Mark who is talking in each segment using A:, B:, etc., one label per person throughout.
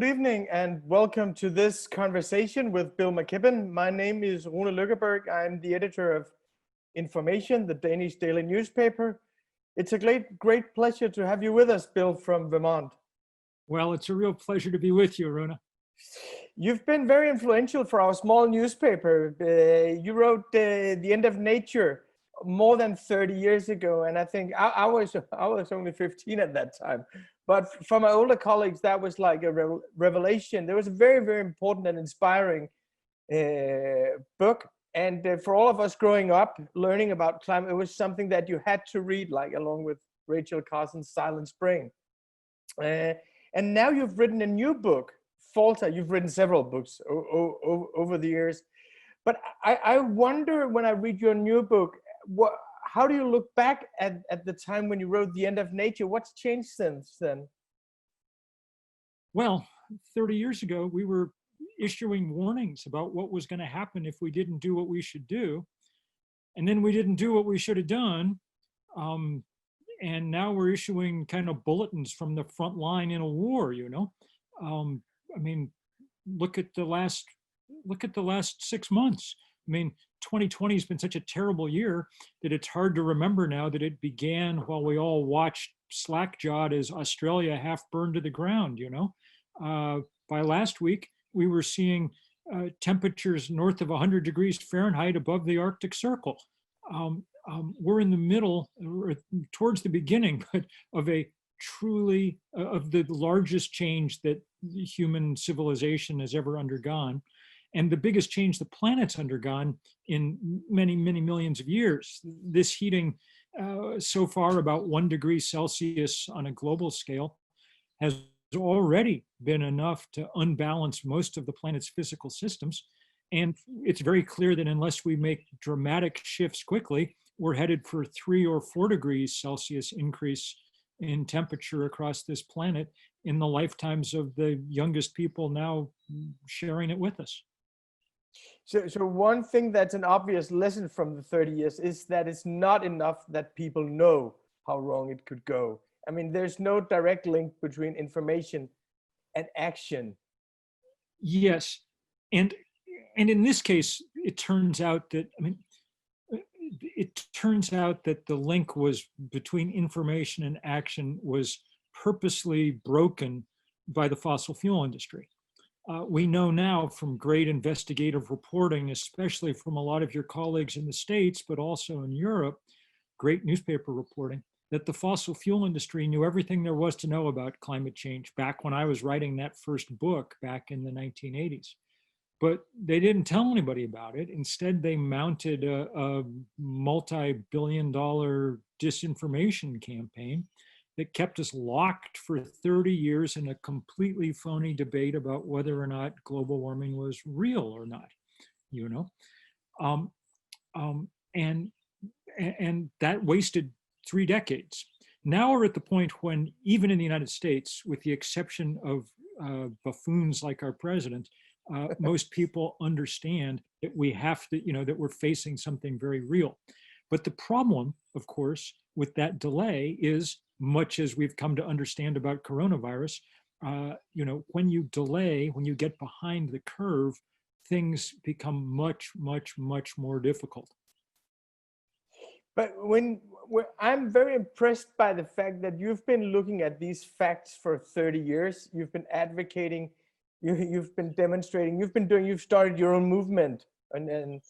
A: evening and welcome to this conversation with Bill McKibben. My name is Rune Lykkeberg. I'm the editor of Information, the Danish daily newspaper. It's a great pleasure to have you with us, Bill, from Vermont.
B: Well, it's a real pleasure to be with you, Rune.
A: You've been very influential for our small newspaper. You wrote The End of Nature more than 30 years ago, and I think I was only 15 at that time. But for my older colleagues, that was like a revelation. There was a very important and inspiring book. And for all of us growing up, learning about climate, it was something that you had to read, like along with Rachel Carson's Silent Spring. And now you've written a new book, Falter. You've written several books over the years. But I wonder, when I read your new book, how do you look back at the time when you wrote The End of Nature? What's changed since then?
B: Well, 30 years ago, we were issuing warnings about what was going to happen if we didn't do what we should do. And then we didn't do what we should have done. And now we're issuing kind of bulletins from the front line in a war, you know? I mean, look at the last 6 months. I mean, 2020 has been such a terrible year that it's hard to remember now that it began while we all watched slack-jawed as Australia half burned to the ground, you know? By last week, we were seeing temperatures north of 100 degrees Fahrenheit above the Arctic Circle. We're in the middle, or towards the beginning, but of a truly, of the largest change that human civilization has ever undergone. And the biggest change the planet's undergone in many millions of years. This heating so far about 1 degree Celsius on a global scale has already been enough to unbalance most of the planet's physical systems. And it's very clear that unless we make dramatic shifts quickly, we're headed for 3 or 4 degrees Celsius increase in temperature across this planet in the lifetimes of the youngest people now sharing it with us.
A: So one thing that's an obvious lesson from the 30 years is that it's not enough that people know how wrong it could go. I mean, there's no direct link between information and action.
B: Yes, and in this case, it turns out that, it turns out that the link was between information and action was purposely broken by the fossil fuel industry. We know now from great investigative reporting, especially from a lot of your colleagues in the States, but also in Europe, great newspaper reporting, that the fossil fuel industry knew everything there was to know about climate change back when I was writing that first book back in the 1980s. But they didn't tell anybody about it. Instead, they mounted a multi-billion-dollar disinformation campaign that kept us locked for 30 years in a completely phony debate about whether or not global warming was real or not, you know? And that wasted 3 decades. Now we're at the point when, even in the United States, with the exception of buffoons like our president, most people understand that we have to, you know, that we're facing something very real. But the problem, of course, with that delay is, much as we've come to understand about coronavirus, you know, when you delay, when you get behind the curve, things become much more difficult.
A: But I'm very impressed by the fact that you've been looking at these facts for 30 years. You've been advocating, you've been demonstrating, you've started your own movement, and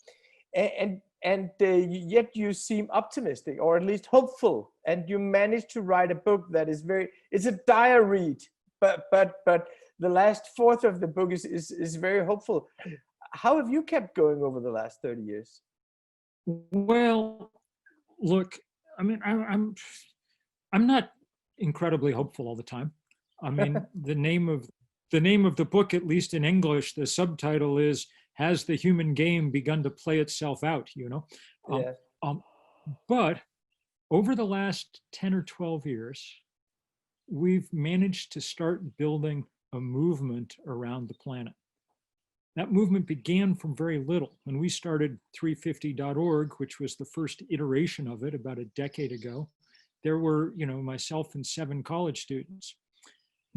A: yet you seem optimistic, or at least hopeful, and you managed to write a book that is it's a dire read, but the last fourth of the book is very hopeful. How have you kept going over the last 30 years?
B: Well, look, I mean, I'm not incredibly hopeful all the time. I mean, the name of the book, at least in English, the subtitle is "Has the Human Game Begun to Play Itself Out?" You know,
A: Yeah.
B: But over the last 10 or 12 years, we've managed to start building a movement around the planet. That movement began from very little. When we started 350.org, which was the first iteration of it about a decade ago, there were, you know, myself and 7 college students.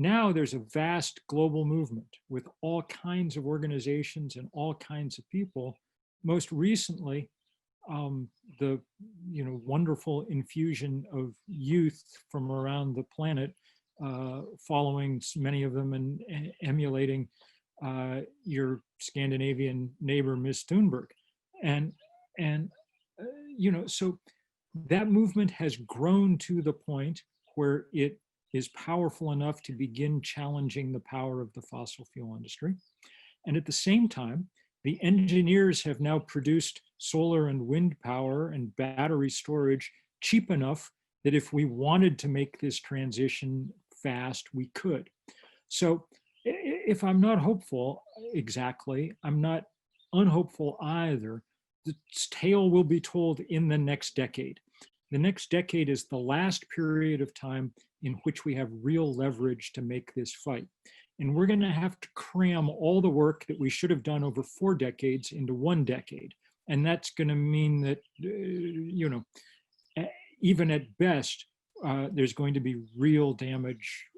B: Now there's a vast global movement with all kinds of organizations and all kinds of people. Most recently, the wonderful infusion of youth from around the planet, following many of them and emulating your Scandinavian neighbor, Miss Toonberg, so that movement has grown to the point where it is powerful enough to begin challenging the power of the fossil fuel industry. And at the same time, the engineers have now produced solar and wind power and battery storage cheap enough that if we wanted to make this transition fast, we could. So if I'm not hopeful exactly, I'm not unhopeful either. The tale will be told in the next decade. The next decade is the last period of time in which we have real leverage to make this fight. And we're going to have to cram all the work that we should have done over 4 decades into 1 decade. And that's going to mean that, even at best, there's going to be real damage,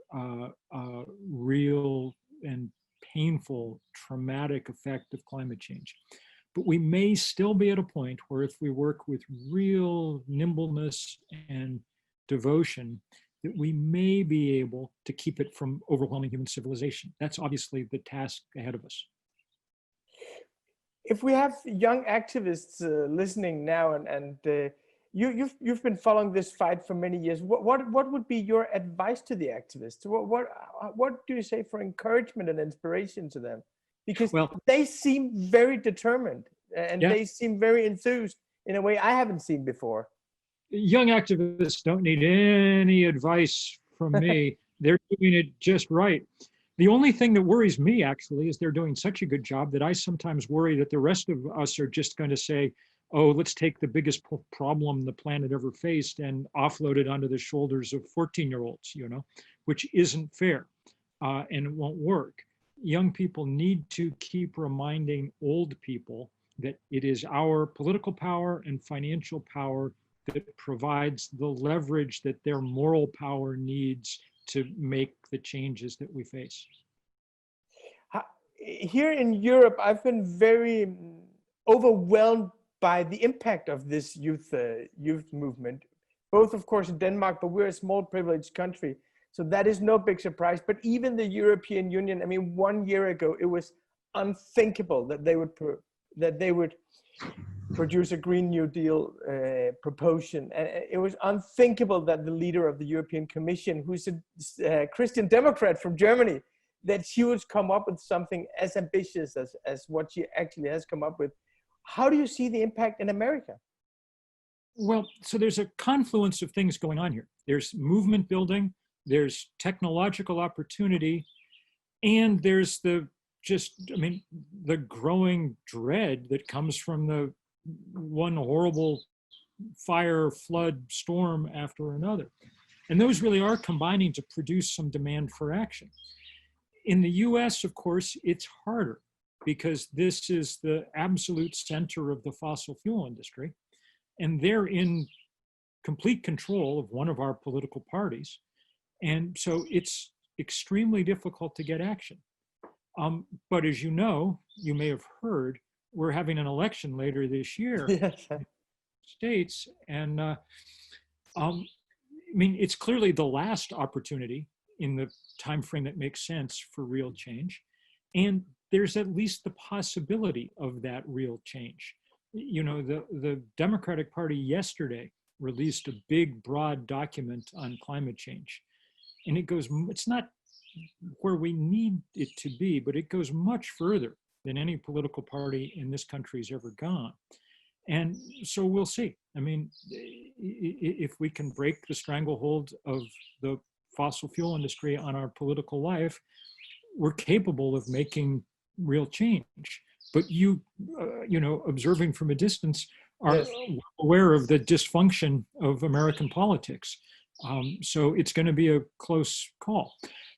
B: real and painful, traumatic effect of climate change. But we may still be at a point where if we work with real nimbleness and devotion, that we may be able to keep it from overwhelming human civilization. That's obviously the task ahead of us.
A: If we have young activists listening now, and you've been following this fight for many years, what would be your advice to the activists? What do you say for encouragement and inspiration to them? Because they seem very determined and they seem very enthused in a way I haven't seen before.
B: Young activists don't need any advice from me. They're doing it just right. The only thing that worries me, actually, is they're doing such a good job that I sometimes worry that the rest of us are just going to say, oh, let's take the biggest problem the planet ever faced and offload it onto the shoulders of 14-year-olds, which isn't fair and it won't work. Young people need to keep reminding old people that it is our political power and financial power that provides the leverage that their moral power needs to make the changes that we face.
A: Here in Europe, I've been very overwhelmed by the impact of this youth movement, both of course in Denmark, but we're a small privileged country. So that is no big surprise, but even the European Union, 1 year ago, it was unthinkable that they would produce a Green New Deal proposition. And it was unthinkable that the leader of the European Commission, who's a Christian Democrat from Germany, that she would come up with something as ambitious as what she actually has come up with. How do you see the impact in America?
B: Well, so there's a confluence of things going on here. There's movement building, there's technological opportunity, and there's the growing dread that comes from the one horrible fire, flood, storm after another. And those really are combining to produce some demand for action. In the US, of course, it's harder because this is the absolute center of the fossil fuel industry. And they're in complete control of one of our political parties. And so it's extremely difficult to get action. But as you may have heard, we're having an election later this year in the States. And it's clearly the last opportunity in the time frame that makes sense for real change. And there's at least the possibility of that real change. The Democratic Party yesterday released a big, broad document on climate change. And it's not where we need it to be, but it goes much further than any political party in this country has ever gone. And so we'll see. If we can break the stranglehold of the fossil fuel industry on our political life, we're capable of making real change. But observing from a distance, are aware of the dysfunction of American politics. So it's going to be a close call.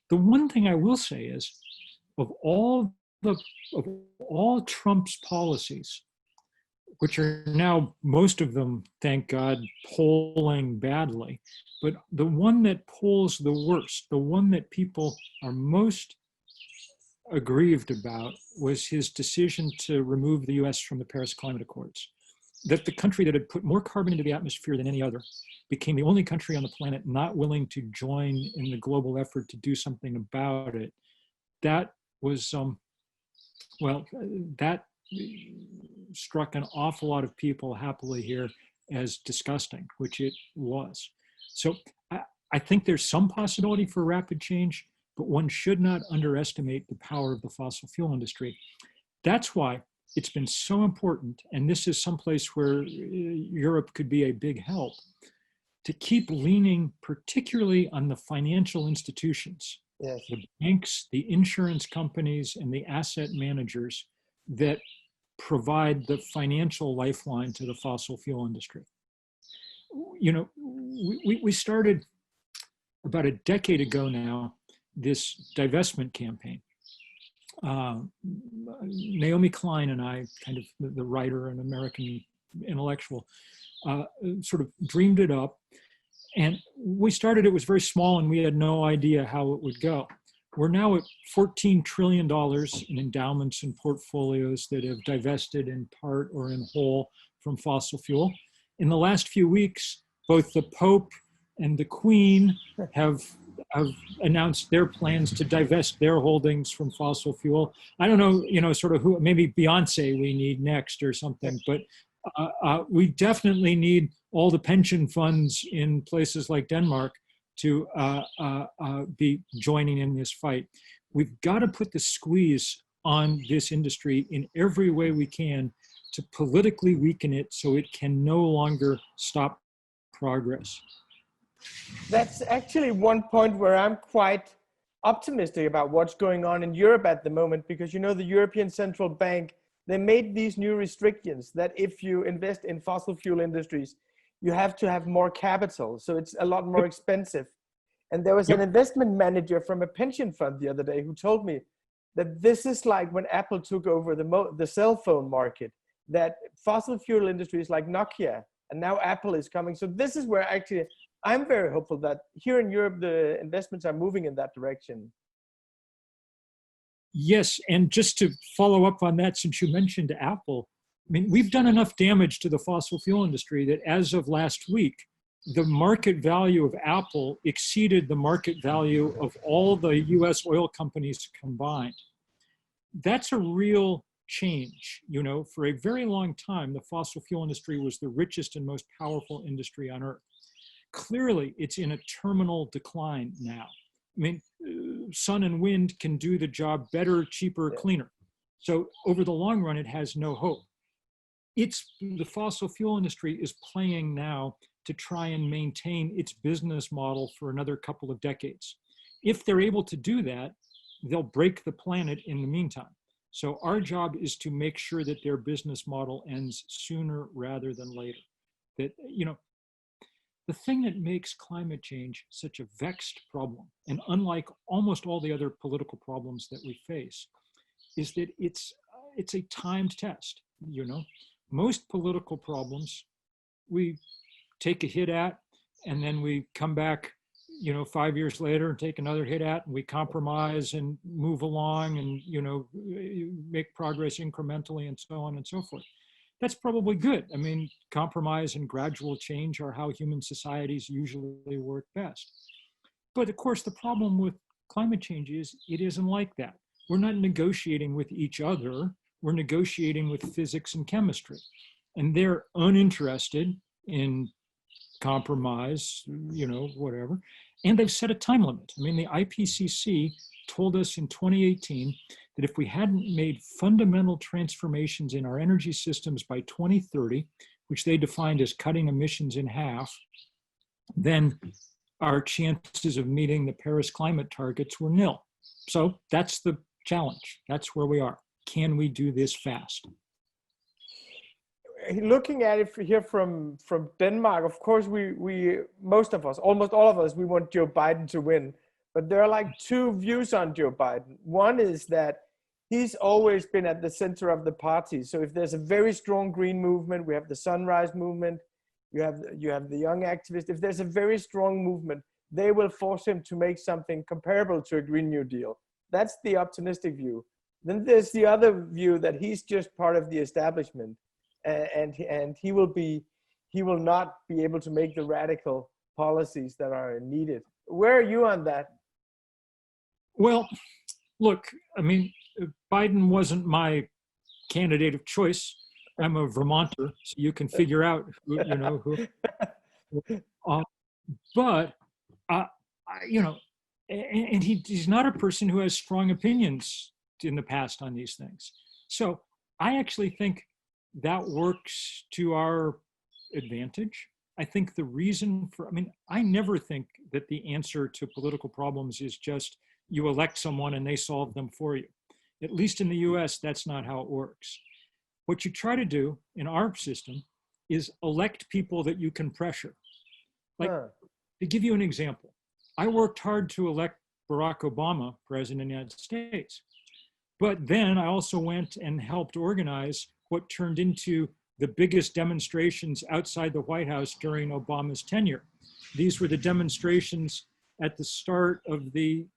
B: The one thing I will say is, of all Trump's policies, which are now, most of them, thank God, polling badly. But the one that polls the worst, the one that people are most aggrieved about, was his decision to remove the US from the Paris Climate Accords. That the country that had put more carbon into the atmosphere than any other became the only country on the planet not willing to join in the global effort to do something about it. That was, that struck an awful lot of people happily here as disgusting, which it was. So I think there's some possibility for rapid change, but one should not underestimate the power of the fossil fuel industry. That's why it's been so important, and this is someplace where Europe could be a big help, to keep leaning particularly on the financial institutions,
A: Yes.
B: the banks, the insurance companies, and the asset managers that provide the financial lifeline to the fossil fuel industry. You know, we started about a decade ago now this divestment campaign. Naomi Klein and I, kind of the writer and American intellectual, sort of dreamed it up. And we started, it was very small and we had no idea how it would go. We're now at $14 trillion in endowments and portfolios that have divested in part or in whole from fossil fuel. In the last few weeks, both the Pope and the Queen have announced their plans to divest their holdings from fossil fuel. I don't know, you know, sort of who, maybe Beyonce we need next or something, but we definitely need all the pension funds in places like Denmark to be joining in this fight. We've got to put the squeeze on this industry in every way we can to politically weaken it so it can no longer stop progress.
A: That's actually one point where I'm quite optimistic about what's going on in Europe at the moment, because, you know, the European Central Bank, they made these new restrictions that if you invest in fossil fuel industries, you have to have more capital. So it's a lot more expensive. And there was an investment manager from a pension fund the other day who told me that this is like when Apple took over the cell phone market, that fossil fuel industries like Nokia, and now Apple is coming. So this is where actually I'm very hopeful that here in Europe, the investments are moving in that direction.
B: Yes, and just to follow up on that, since you mentioned Apple, I mean, we've done enough damage to the fossil fuel industry that as of last week, the market value of Apple exceeded the market value of all the US oil companies combined. That's a real change. You know, for a very long time, the fossil fuel industry was the richest and most powerful industry on earth. Clearly, it's in a terminal decline now. I mean, sun and wind can do the job better, cheaper, cleaner. So over the long run, it has no hope. The fossil fuel industry is playing now to try and maintain its business model for another couple of decades. If they're able to do that, they'll break the planet in the meantime. So our job is to make sure that their business model ends sooner rather than later. That, you know, the thing that makes climate change such a vexed problem, and unlike almost all the other political problems that we face, is that it's a timed test. You know, most political problems we take a hit at, and then we come back, you know, 5 years later and take another hit at, and we compromise and move along and, you know, make progress incrementally and so on and so forth. That's probably good. I mean, compromise and gradual change are how human societies usually work best. But of course, the problem with climate change is it isn't like that. We're not negotiating with each other. We're negotiating with physics and chemistry. And they're uninterested in compromise, you know, whatever. And they've set a time limit. I mean, the IPCC told us in 2018 that if we hadn't made fundamental transformations in our energy systems by 2030, which they defined as cutting emissions in half, then our chances of meeting the Paris climate targets were nil. So that's the challenge. That's where we are. Can we do this fast?
A: Looking at it here from Denmark, of course, we most of us, almost all of us, we want Joe Biden to win. But there are like two views on Joe Biden. One is that he's always been at the center of the party. So if there's a very strong green movement, we have the Sunrise Movement, you have the young activists. If there's a very strong movement, they will force him to make something comparable to a Green New Deal. That's the optimistic view. Then there's the other view that he's just part of the establishment, and he will not be able to make the radical policies that are needed. Where are you on that?
B: Well, look, I mean, Biden wasn't my candidate of choice. I'm a Vermonter, so you can figure out who, you know, who. But you know, and he's not a person who has strong opinions in the past on these things. So I actually think that works to our advantage. I think the reason for, I mean, I never think that the answer to political problems is just you elect someone and they solve them for you. At least in the US, that's not how it works. What you try to do in our system is elect people that you can pressure. Like, to give you an example, I worked hard to elect Barack Obama president of the United States. But then I also went and helped organize what turned into the biggest demonstrations outside the White House during Obama's tenure. These were the demonstrations at the start of the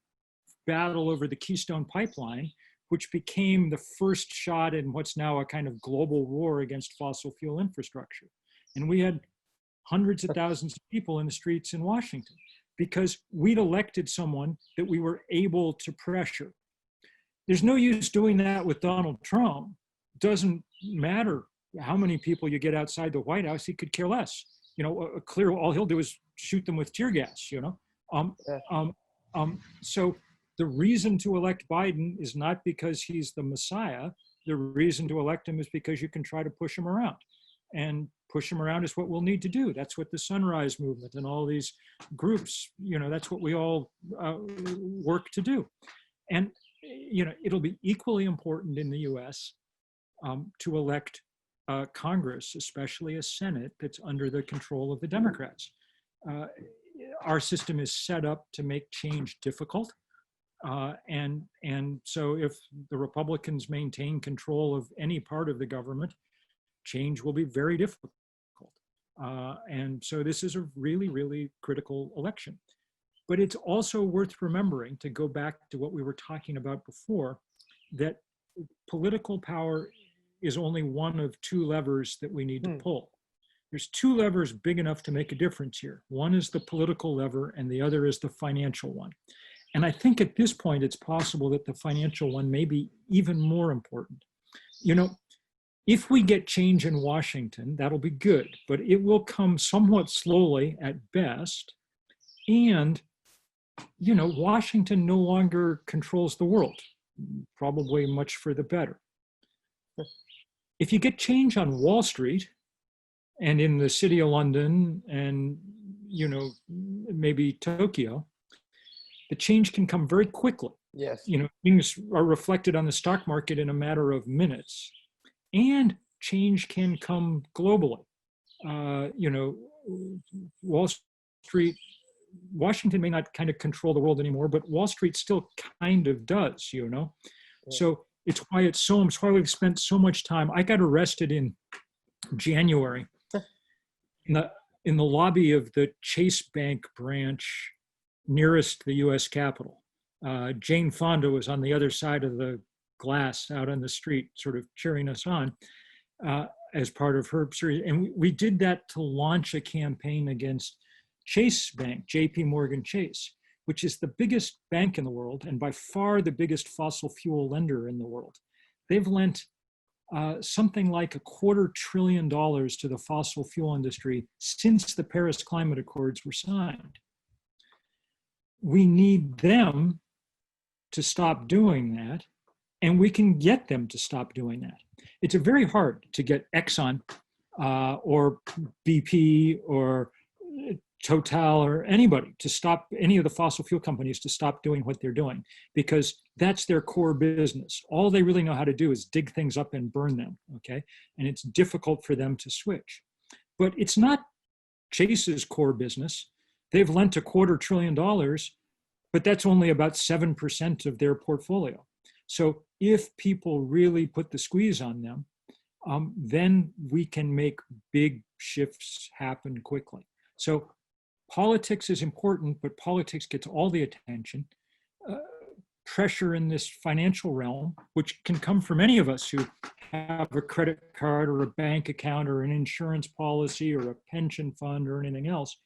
B: battle over the Keystone Pipeline, which became the first shot in what's now a kind of global war against fossil fuel infrastructure. And we had hundreds of thousands of people in the streets in Washington because we'd elected someone that we were able to pressure. There's no use doing that with Donald Trump. Doesn't matter how many people you get outside the White House, he could care less. You know, clear, all he'll do is shoot them with tear gas, you know? So the reason to elect Biden is not because he's the Messiah. The reason to elect him is because you can try to push him around. And push him around is what we'll need to do. That's what the Sunrise Movement and all these groups, you know, that's what we all work to do. And, you know, it'll be equally important in the US to elect Congress, especially a Senate that's under the control of the Democrats. Our system is set up to make change difficult. And so if the Republicans maintain control of any part of the government, change will be very difficult. And so this is a really, really critical election. But it's also worth remembering, to go back to what we were talking about before, that political power is only one of two levers that we need to pull. There's two levers big enough to make a difference here. One is the political lever and the other is the financial one. And I think at this point, it's possible that the financial one may be even more important. You know, if we get change in Washington, that'll be good, but it will come somewhat slowly at best. And, you know, Washington no longer controls the world, probably much for the better. If you get change on Wall Street and in the city of London and, you know, maybe Tokyo, the change can come very quickly.
A: Yes.
B: You know, things are reflected on the stock market in a matter of minutes. And change can come globally. You know, Wall Street, Washington may not kind of control the world anymore, but Wall Street still kind of does, you know? Yeah. So it's why we've spent so much time. I got arrested in January in the lobby of the Chase Bank branch nearest the US Capitol. Jane Fonda was on the other side of the glass out on the street, sort of cheering us on as part of her series. And we did that to launch a campaign against Chase Bank, JP Morgan Chase, which is the biggest bank in the world and by far the biggest fossil fuel lender in the world. They've lent something like $250 billion to the fossil fuel industry since the Paris Climate Accords were signed. We need them to stop doing that, and we can get them to stop doing that. It's very hard to get Exxon or BP or Total or anybody to stop, any of the fossil fuel companies to stop doing what they're doing, because that's their core business. All they really know how to do is dig things up and burn them, okay? And it's difficult for them to switch. But it's not Chase's core business. They've lent $250 billion, but that's only about 7% of their portfolio. So if people really put the squeeze on them, then we can make big shifts happen quickly. So politics is important, but politics gets all the attention. Pressure in this financial realm, which can come from any of us who have a credit card or a bank account or an insurance policy or a pension fund or anything else,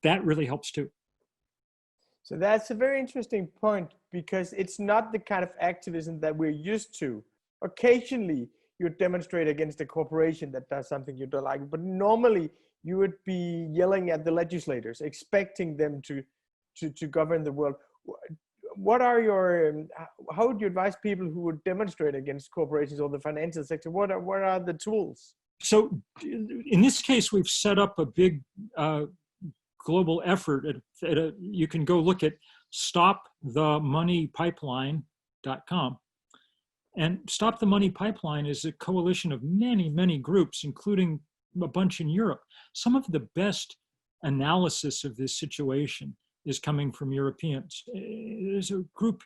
B: that really helps too.
A: So that's a very interesting point, because it's not the kind of activism that we're used to. Occasionally, you demonstrate against a corporation that does something you don't like, but normally you would be yelling at the legislators, expecting them to govern the world. What are your, how would you advise people who would demonstrate against corporations or the financial sector? What are the tools?
B: So in this case, we've set up a big global effort. You can go look at stopthemoneypipeline.com. And Stop the Money Pipeline is a coalition of many, many groups, including a bunch in Europe. Some of the best analysis of this situation is coming from Europeans. There's a group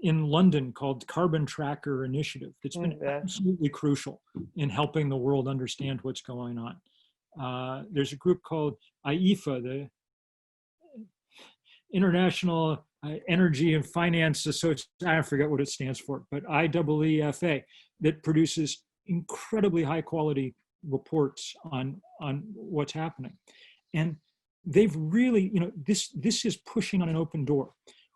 B: in London called Carbon Tracker Initiative that's been absolutely crucial in helping the world understand what's going on. There's a group called IEFA, the International Energy and Finance Association, I forget what it stands for, but IEEFA, that produces incredibly high quality reports on what's happening. And they've really, this is pushing on an open door.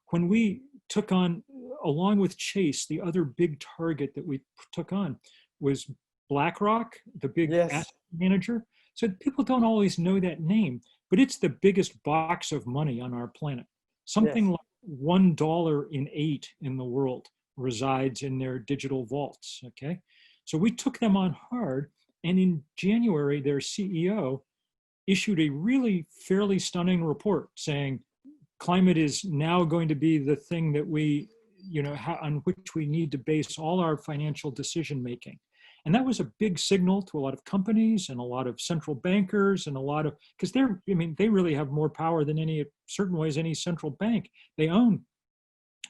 B: When we took on, along with Chase, the other big target that we took on was BlackRock, the big asset manager. So people don't always know that name, but it's the biggest box of money on our planet. Something like $1 in 8 in the world resides in their digital vaults, okay? So we took them on hard, and in January, their CEO issued a really fairly stunning report saying climate is now going to be the thing that we, on which we need to base all our financial decision making. And that was a big signal to a lot of companies and a lot of central bankers and a lot of, because they really have more power than any central bank. They own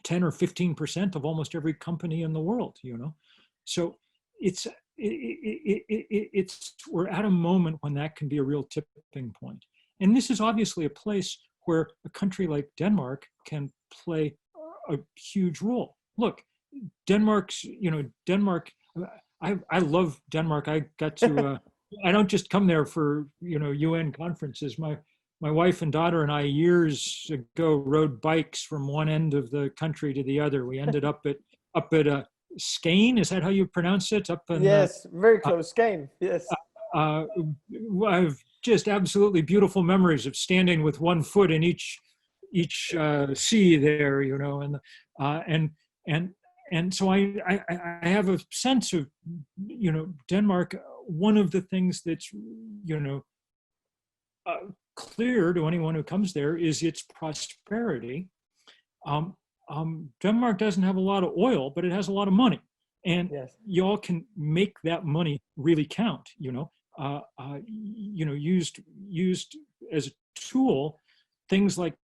B: 10 or 15% of almost every company in the world, So we're at a moment when that can be a real tipping point. And this is obviously a place where a country like Denmark can play a huge role. Look, Denmark, I love Denmark. I got to, I don't just come there for, UN conferences. My wife and daughter and I years ago rode bikes from one end of the country to the other. We ended up at Skane, is that how you pronounce it? Up in,
A: yes, very close, Skane, yes.
B: I've just absolutely beautiful memories of standing with one foot in each sea there, and so I have a sense of, Denmark. One of the things that's, clear to anyone who comes there is its prosperity. Denmark doesn't have a lot of oil, but it has a lot of money, and y'all can make that money really count. Used as a tool, things like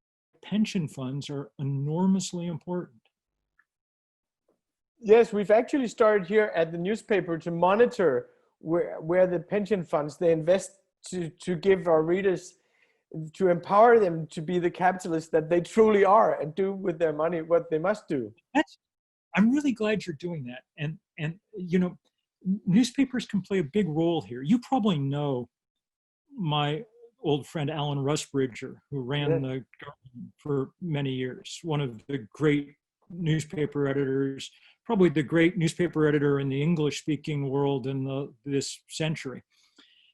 B: pension funds are enormously important.
A: Yes, we've actually started here at the newspaper to monitor where the pension funds, they invest to give our readers, to empower them to be the capitalists that they truly are and do with their money what they must do.
B: I'm really glad you're doing that. And newspapers can play a big role here. You probably know my old friend Alan Rusbridger, who ran the Guardian for many years, one of the great newspaper editors, probably the great newspaper editor in the English-speaking world in this century.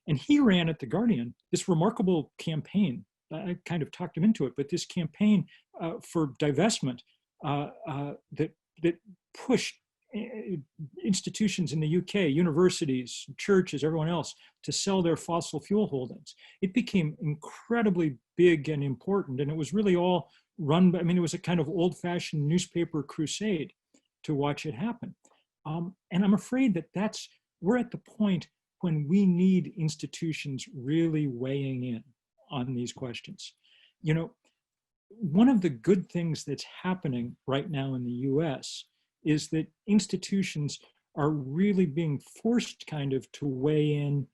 B: And he ran at the Guardian this remarkable campaign. I kind of talked him into it, but this campaign for divestment that pushed institutions in the UK, universities, churches, everyone else, to sell their fossil fuel holdings. It became incredibly big and important, and it was really all run by, it was a kind of old-fashioned newspaper crusade to watch it happen. And I'm afraid that we're at the point when we need institutions really weighing in on these questions. One of the good things that's happening right now in the US is that institutions are really being forced kind of to weigh in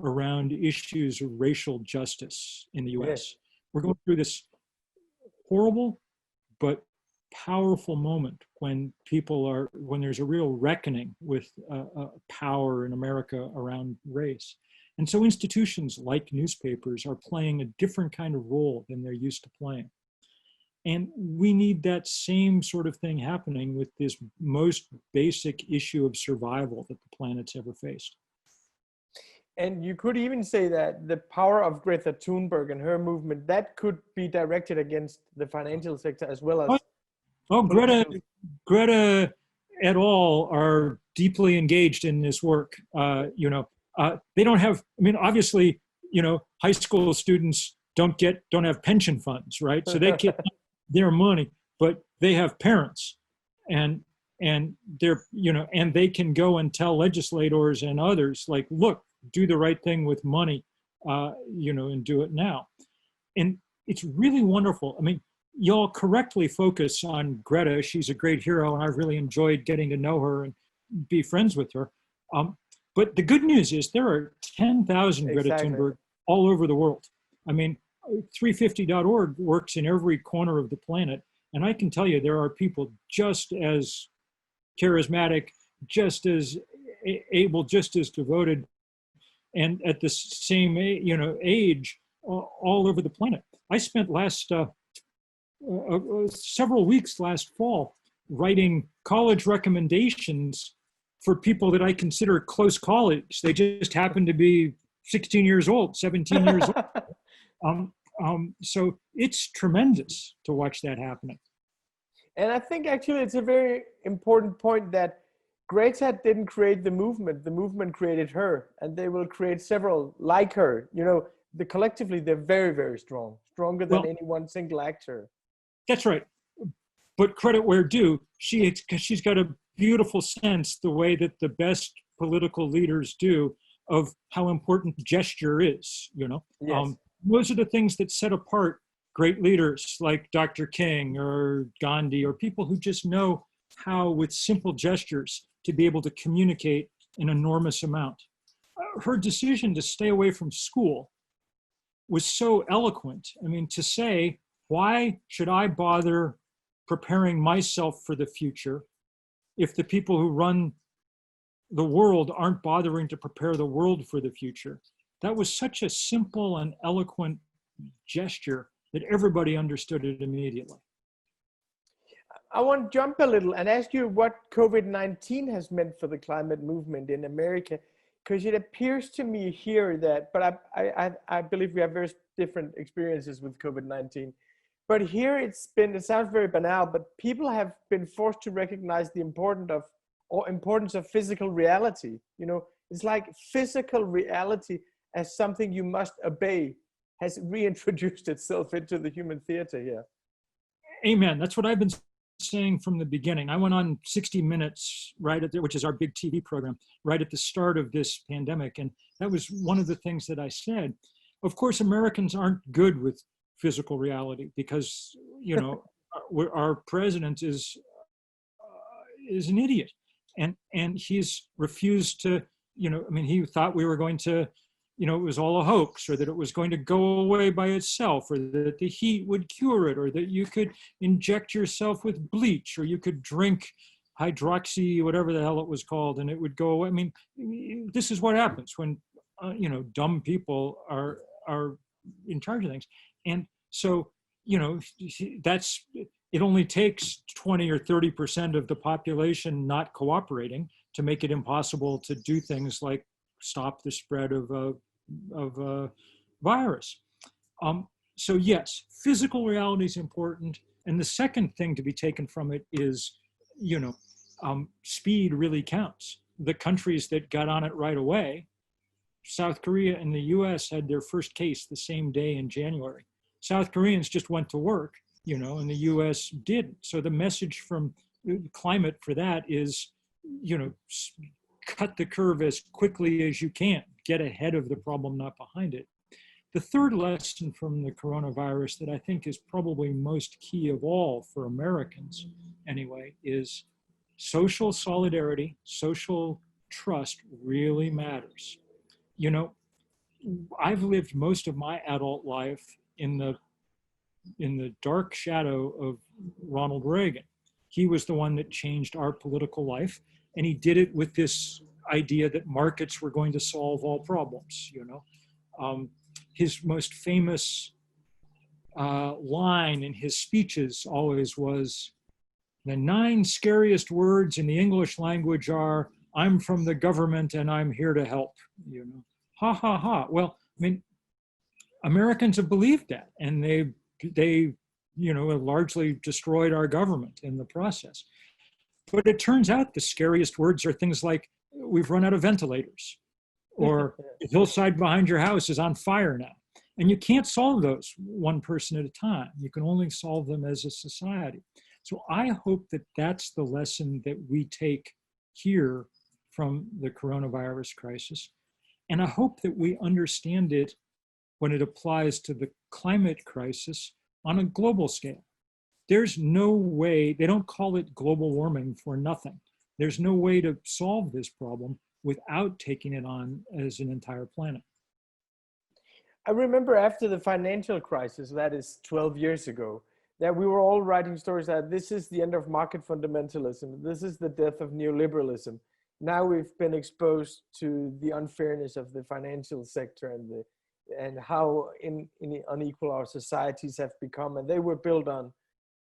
B: around issues of racial justice in the US.
A: Yes.
B: We're going through this horrible but powerful moment when when there's a real reckoning with power in America around race. And so institutions like newspapers are playing a different kind of role than they're used to playing. And we need that same sort of thing happening with this most basic issue of survival that the planet's ever faced.
A: And you could even say that the power of Greta Toonberg and her movement, that could be directed against the financial sector as well as...
B: Greta et al. Are deeply engaged in this work. They don't have, obviously, high school students don't have pension funds, right? So they get their money, but they have parents, and they're, and they can go and tell legislators and others, like, look, do the right thing with money, and do it now. And it's really wonderful. Y'all correctly focus on Greta. She's a great hero, and I've really enjoyed getting to know her and be friends with her. But the good news is there are 10,000 Greta Toonberg all over the world. 350.org works in every corner of the planet. And I can tell you there are people just as charismatic, just as able, just as devoted, and at the same age all over the planet. I spent several weeks last fall writing college recommendations for people that I consider close colleagues. They just happen to be 16 years old, 17 years old. So it's tremendous to watch that happening.
A: And I think actually it's a very important point that Greta didn't create the movement created her, and they will create several like her. Collectively they're very, very strong, stronger than any one single actor. That's
B: right. But credit where due, she's got a beautiful sense, the way that the best political leaders do, of how important gesture is,
A: Yes.
B: Those are the things that set apart great leaders like Dr. King or Gandhi, or people who just know how, with simple gestures, to be able to communicate an enormous amount. Her decision to stay away from school was so eloquent. To say, why should I bother preparing myself for the future if the people who run the world aren't bothering to prepare the world for the future? That was such a simple and eloquent gesture that everybody understood it immediately.
A: I want to jump a little and ask you what COVID-19 has meant for the climate movement in America, because it appears to me here that, but I believe we have very different experiences with COVID-19. But here it sounds very banal, but people have been forced to recognize the importance of physical reality. It's like physical reality as something you must obey has reintroduced itself into the human theater here.
B: Amen. That's what I've been saying from the beginning. I went on 60 Minutes, which is our big TV program, right at the start of this pandemic. And that was one of the things that I said. Of course, Americans aren't good with physical reality because, our president is an idiot. And he's refused to, he thought we were going to, it was all a hoax, or that it was going to go away by itself, or that the heat would cure it, or that you could inject yourself with bleach, or you could drink hydroxy, whatever the hell it was called, and it would go away. This is what happens when, dumb people are in charge of things. And so, it only takes 20 or 30% of the population not cooperating to make it impossible to do things like stop the spread of a virus. So yes, physical reality is important. And the second thing to be taken from it is, speed really counts. The countries that got on it right away, South Korea and the US had their first case the same day in January. South Koreans just went to work, and the US didn't. So the message from climate for that is, cut the curve as quickly as you can, get ahead of the problem, not behind it. The third lesson from the coronavirus that I think is probably most key of all for Americans anyway is social solidarity, social trust really matters. You know, I've lived most of my adult life in the dark shadow of Ronald Reagan. He was the one that changed our political life, and he did it with this idea that markets were going to solve all problems. You know, his most famous line in his speeches always was, "The 9 scariest words in the English language are, I'm from the government and I'm here to help." You know, ha ha ha. Well, I mean, Americans have believed that, and they you know, have largely destroyed our government in the process. But it turns out the scariest words are things like, we've run out of ventilators, or the hillside behind your house is on fire now. And you can't solve those one person at a time. You can only solve them as a society. So I hope that that's the lesson that we take here from the coronavirus crisis. And I hope that we understand it when it applies to the climate crisis on a global scale. There's no way, they don't call it global warming for nothing. There's no way to solve this problem without taking it on as an entire planet.
A: I remember after the financial crisis, that is 12 years ago, that we were all writing stories that this is the end of market fundamentalism. This is the death of neoliberalism. Now we've been exposed to the unfairness of the financial sector and how unequal our societies have become. And they were built on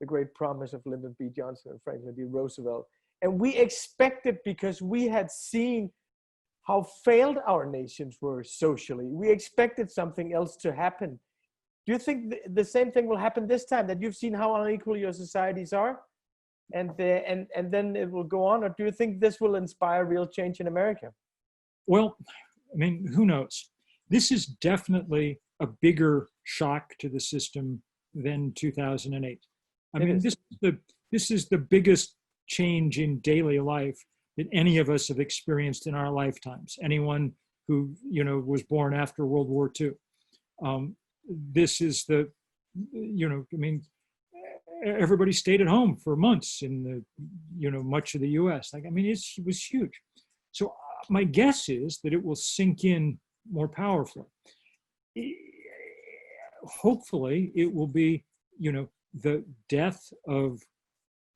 A: the great promise of Lyndon B. Johnson and Franklin D. Roosevelt. And we expected, because we had seen how failed our nations were socially, we expected something else to happen. Do you think the same thing will happen this time, that you've seen how unequal your societies are? And then it will go on? Or do you think this will inspire real change in America?
B: Well, I mean, who knows? This is definitely a bigger shock to the system than 2008. I mean, this is the biggest change in daily life that any of us have experienced in our lifetimes. Anyone who, you know, was born after World War II. This is the, you know, I mean, everybody stayed at home for months in the, you know, much of the US. Like, I mean, it was huge. So my guess is that it will sink in more powerfully. Hopefully it will be, you know, the death of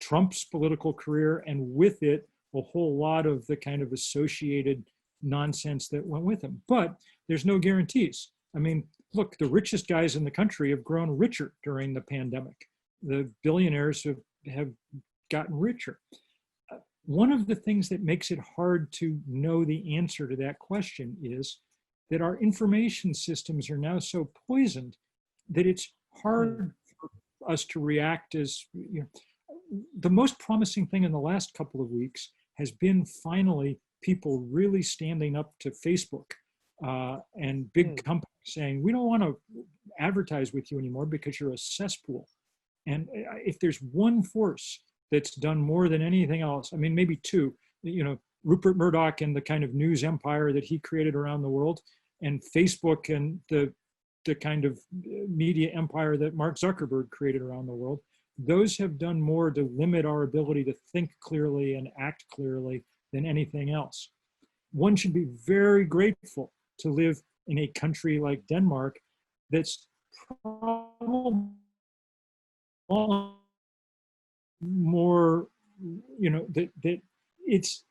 B: Trump's political career, and with it, a whole lot of the kind of associated nonsense that went with him. But there's no guarantees. I mean, look, the richest guys in the country have grown richer during the pandemic. The billionaires have gotten richer. One of the things that makes it hard to know the answer to that question is that our information systems are now so poisoned that it's hard for us to react as, you know. The most promising thing in the last couple of weeks has been finally people really standing up to Facebook and big companies saying, we don't want to advertise with you anymore because you're a cesspool. And if there's one force that's done more than anything else, I mean, maybe two, you know, Rupert Murdoch and the kind of news empire that he created around the world, and Facebook and the kind of media empire that Mark Zuckerberg created around the world. Those have done more to limit our ability to think clearly and act clearly than anything else. One should be very grateful to live in a country like Denmark that's probably more, you know, that it's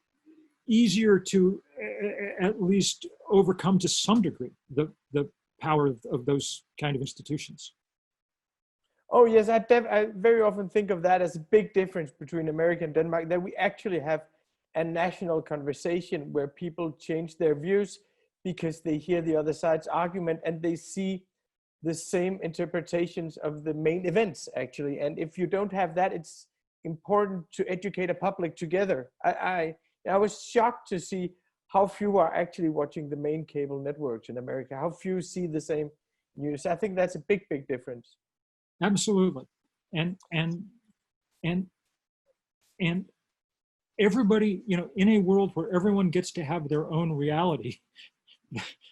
B: easier to at least overcome to some degree the power of those kind of institutions.
A: Oh yes, I very often think of that as a big difference between America and Denmark, that we actually have a national conversation where people change their views because they hear the other side's argument and they see the same interpretations of the main events, actually. And if you don't have that, it's important to educate a public together. I was shocked to see how few are actually watching the main cable networks in America, how few see the same news. I think that's a big, big difference.
B: Absolutely. And everybody, you know, in a world where everyone gets to have their own reality,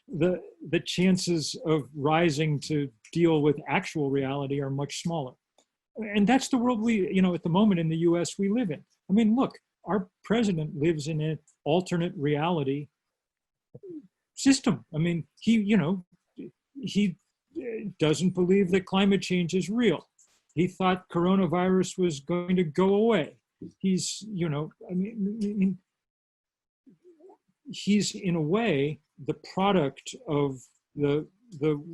B: the chances of rising to deal with actual reality are much smaller. And that's the world we, you know, at the moment in the US we live in. I mean, look, our president lives in an alternate reality system. I mean, he doesn't believe that climate change is real. He thought coronavirus was going to go away. He's, he's in a way the product of the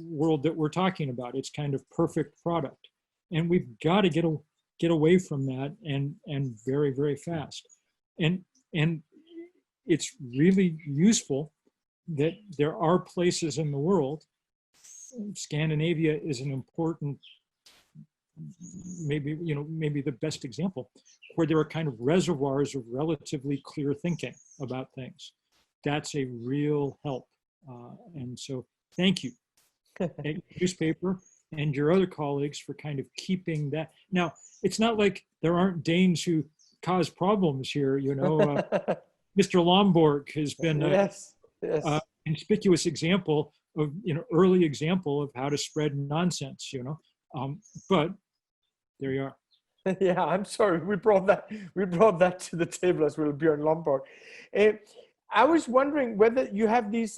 B: world that we're talking about. It's kind of perfect product. And we've got to get away from that and very, very fast. And it's really useful that there are places in the world. Scandinavia is an important, maybe the best example, where there are kind of reservoirs of relatively clear thinking about things. That's a real help. And so thank you, newspaper and your other colleagues, for kind of keeping that. Now, it's not like there aren't Danes who cause problems here, Mr. Lomborg has been
A: yes.
B: a conspicuous example of, early example of how to spread nonsense, but there you are.
A: Yeah, I'm sorry. We brought that to the table as well, Björn Lomborg. I was wondering whether you have these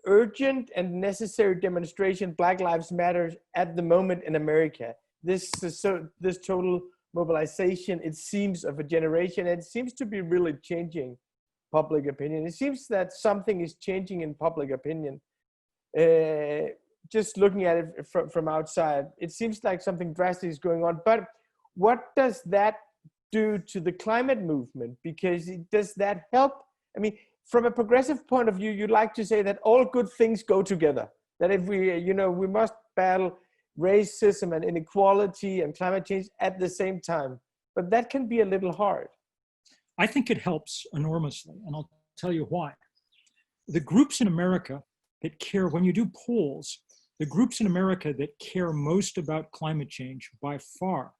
A: urgent and necessary demonstration, Black Lives Matter, at the moment in America. This total mobilization, it seems, of a generation, and it seems to be really changing public opinion. It seems that something is changing in public opinion. Just looking at it from outside, it seems like something drastic is going on. But what does that do to the climate movement? Because does that help? I mean, from a progressive point of view, you'd like to say that all good things go together. That if we must battle racism and inequality and climate change at the same time. But that can be a little hard.
B: I think it helps enormously, and I'll tell you why. The groups in America that care, when you do polls, the groups in America that care most about climate change by far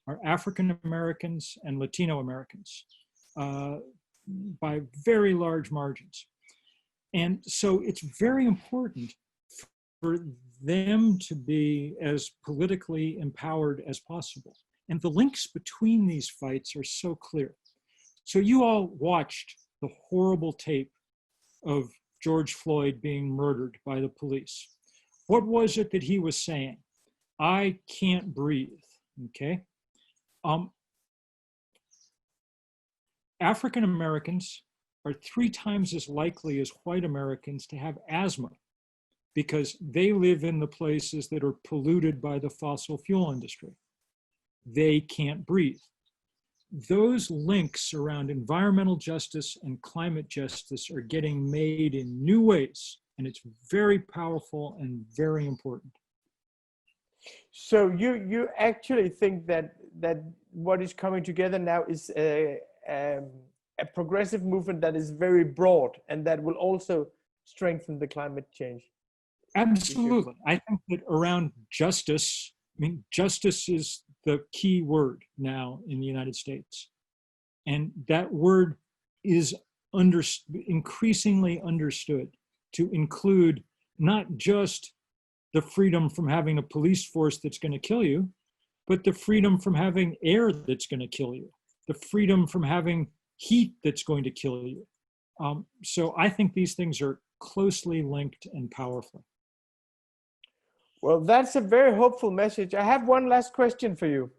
B: are African Americans and Latino Americans, by very large margins. And so it's very important for them to be as politically empowered as possible. And the links between these fights are so clear. So you all watched the horrible tape of George Floyd being murdered by the police. What was it that he was saying? I can't breathe, okay? African Americans are 3 times as likely as white Americans to have asthma because they live in the places that are polluted by the fossil fuel industry. They can't breathe. Those links around environmental justice and climate justice are getting made in new ways, and it's very powerful and very important.
A: So you actually think that what is coming together now is a progressive movement that is very broad and that will also strengthen the climate change?
B: Absolutely. I think that around justice, justice is the key word now in the United States. And that word is increasingly understood to include not just the freedom from having a police force that's going to kill you, but the freedom from having air that's going to kill you, the freedom from having heat that's going to kill you. So I think these things are closely linked and powerful.
A: Well, that's a very hopeful message. I have one last question for you,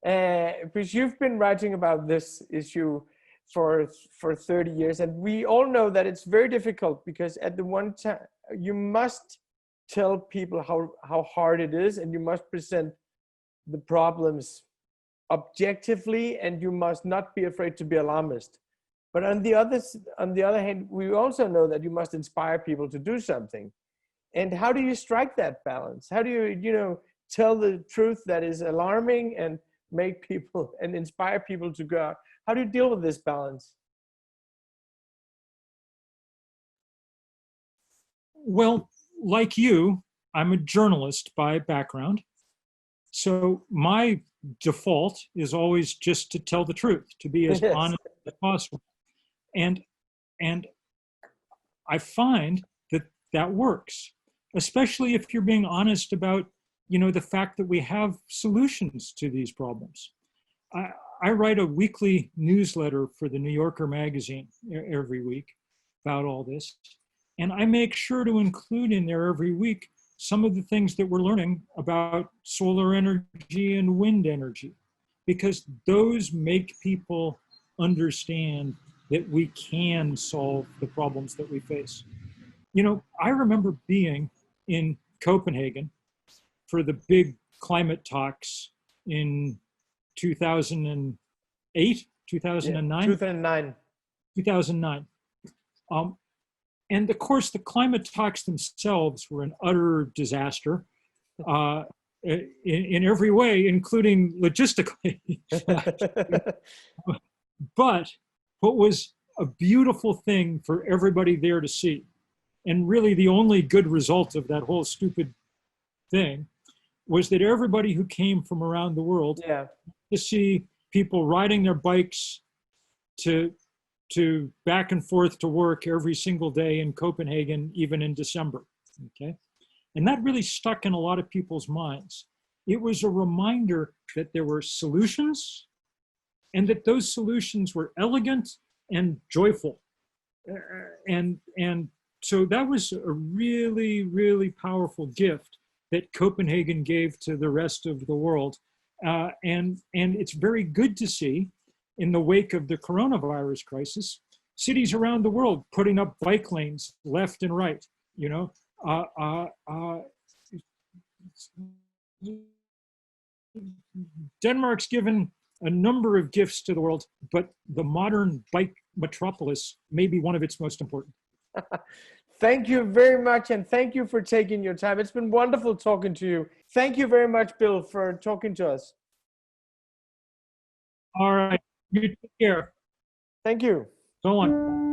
A: because you've been writing about this issue for 30 years, and we all know that it's very difficult because at the one time you must tell people how hard it is, and you must present the problems objectively, and you must not be afraid to be alarmist. But on the other hand, we also know that you must inspire people to do something. And how do you strike that balance? How do you, tell the truth that is alarming and make people and inspire people to go out? How do you deal with this balance?
B: Well, like you, I'm a journalist by background. So my default is always just to tell the truth, to be as honest as possible. And I find that works, especially if you're being honest about, the fact that we have solutions to these problems. I write a weekly newsletter for the New Yorker magazine every week about all this. And I make sure to include in there every week some of the things that we're learning about solar energy and wind energy, because those make people understand that we can solve the problems that we face. You know, I remember being in Copenhagen for the big climate talks in 2008, 2009?
A: 2009.
B: 2009. And of course, the climate talks themselves were an utter disaster in every way, including logistically. But what was a beautiful thing for everybody there to see, and really the only good result of that whole stupid thing, was that everybody who came from around the world to see people riding their bikes to back and forth to work every single day in Copenhagen, even in December, okay? And that really stuck in a lot of people's minds. It was a reminder that there were solutions and that those solutions were elegant and joyful. And so that was a really, really powerful gift that Copenhagen gave to the rest of the world. And it's very good to see, in the wake of the coronavirus crisis, cities around the world putting up bike lanes left and right, you know. Denmark's given a number of gifts to the world, but the modern bike metropolis may be one of its most important.
A: Thank you very much, and thank you for taking your time. It's been wonderful talking to you. Thank you very much, Bill, for talking to us.
B: All right, you take care.
A: Thank you.
B: So on.